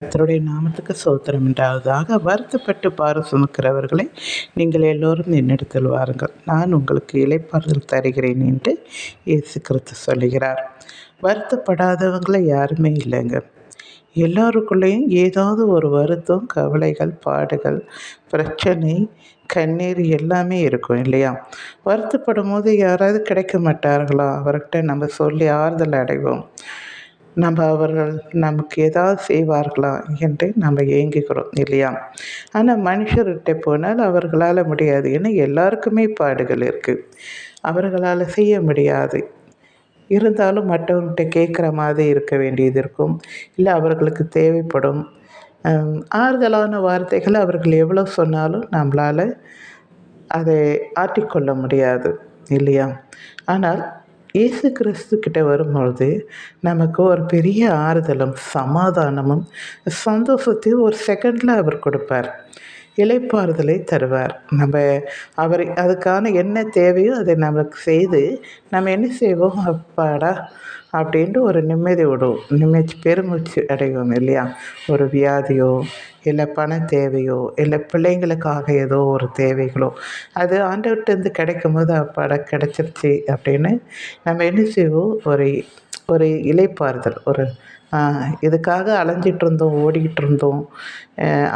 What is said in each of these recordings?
கர்த்தருடைய நாமத்துக்கு ஸ்தோத்திரம் உண்டாவதாக. வருத்தப்பட்டு பாரம் சுமக்கிறவர்களை நீங்கள் எல்லோரும் என்னிடத்தில் வாருங்கள், நான் உங்களுக்கு இளைப்பாறுதல் தருகிறேன் என்று இயேசு கிறிஸ்து சொல்லுகிறார். வருத்தப்படாதவங்களை யாருமே இல்லைங்க. எல்லோருக்குள்ளேயும் ஏதாவது ஒரு வருத்தம், கவலைகள், பாடுகள், பிரச்சனை, கண்ணீர் எல்லாமே இருக்கும் இல்லையா? வருத்தப்படும் போது யாராவது கிடைக்க மாட்டார்களா? அவர்கிட்ட நம்ம சொல்லி ஆறுதல் அடைவோம். அவர்கள் நமக்கு ஏதாவது செய்வார்களா என்று நம்ம ஏங்குகிறோம் இல்லையா? ஆனால் மனுஷர்கிட்ட போனால் அவர்களால் முடியாது. ஏன்னா எல்லாருக்குமே பாடுகள் இருக்குது. அவர்களால் செய்ய முடியாது. இருந்தாலும் மற்றவங்கள்ட்ட கேட்குற மாதிரி இருக்க வேண்டியது இருக்கும். இல்லை அவர்களுக்கு தேவைப்படும் ஆறுதலான வார்த்தைகள் அவர்கள் எவ்வளோ சொன்னாலும் நம்மளால் அதை ஆற்றிக்கொள்ள முடியாது இல்லையா? ஆனால் இயேசு கிறிஸ்து கிட்ட வரும்பொழுது நமக்கு ஒரு பெரிய ஆறுதலும், சமாதானமும், சந்தோஷத்தையும் ஒரு செகண்டில் அவர் கொடுப்பார். இளைப்பாறுதலை தருவார். அவர் அதுக்கான என்ன தேவையோ அதை நமக்கு செய்து நம்ம என்ன செய்வோம், அப்பாடா அப்படின்ட்டு ஒரு நிம்மதி விடுவோம். பெருமூச்சு அடைவோம் இல்லையா? ஒரு வியாதியோ, இல்லை பண தேவையோ, இல்லை பிள்ளைங்களுக்காக ஏதோ ஒரு தேவைகளோ, அது ஆண்டவர்கிட்டருந்து கிடைக்கும்போது அப்பாடா கிடச்சிருச்சு அப்படின்னு நம்ம என்ன செய்வோம், ஒரு ஒரு இளைப்பாறுதல், ஒரு இதுக்காக அலைஞ்சிட்டு இருந்தோம், ஓடிக்கிட்டு இருந்தோம்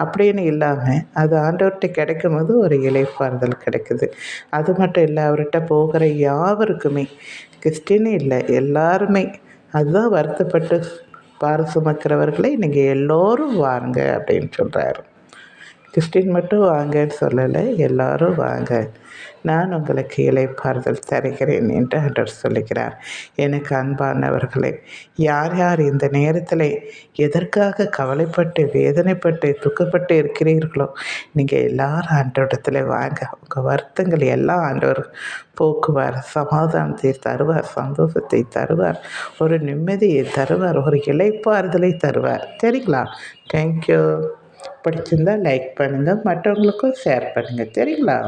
அப்படின்னு இல்லாமல் அது ஆண்டவர்கிட்ட கிடைக்கும்போது ஒரு இளைப்பாறுதல் கிடைக்குது. அது மட்டும் இல்லை, அவர்கிட்ட போகிற யாவருக்குமே, கிறிஸ்டின்னு இல்லை, எல்லாருமே அதுதான் வருத்தப்பட்டு பாரம் சுமக்கிறவர்களை நீங்கள் எல்லோரும் வாங்க அப்படின்னு சொல்கிறாரு. கிறிஸ்டின் மட்டும் வாங்கன்னு சொல்லலை, எல்லாரும் வாங்க, நான் உங்களுக்கு இளைப்பாறுதல் தருகிறேன் என்று ஆண்டவர் சொல்லுகிறார். எனக்கு அன்பானவர்களே, யார் யார் இந்த நேரத்தில் எதற்காக கவலைப்பட்டு, வேதனைப்பட்டு, துக்கப்பட்டு இருக்கிறீர்களோ, நீங்கள் எல்லாரும் ஆண்டவரிடத்தில் வாங்க. உங்கள் வருத்தங்கள் எல்லாம் ஆண்டவர் போக்குவார், சமாதானத்தை தருவார், சந்தோஷத்தை தருவார், ஒரு நிம்மதியை தருவார், ஒரு இளைப்பாறுதலை தருவார். சரிங்களா? தேங்க்யூ. பிடிச்சிருந்தால் லைக் பண்ணுங்கள், மற்றவங்களுக்கும் ஷேர் பண்ணுங்கள். சரிங்களா?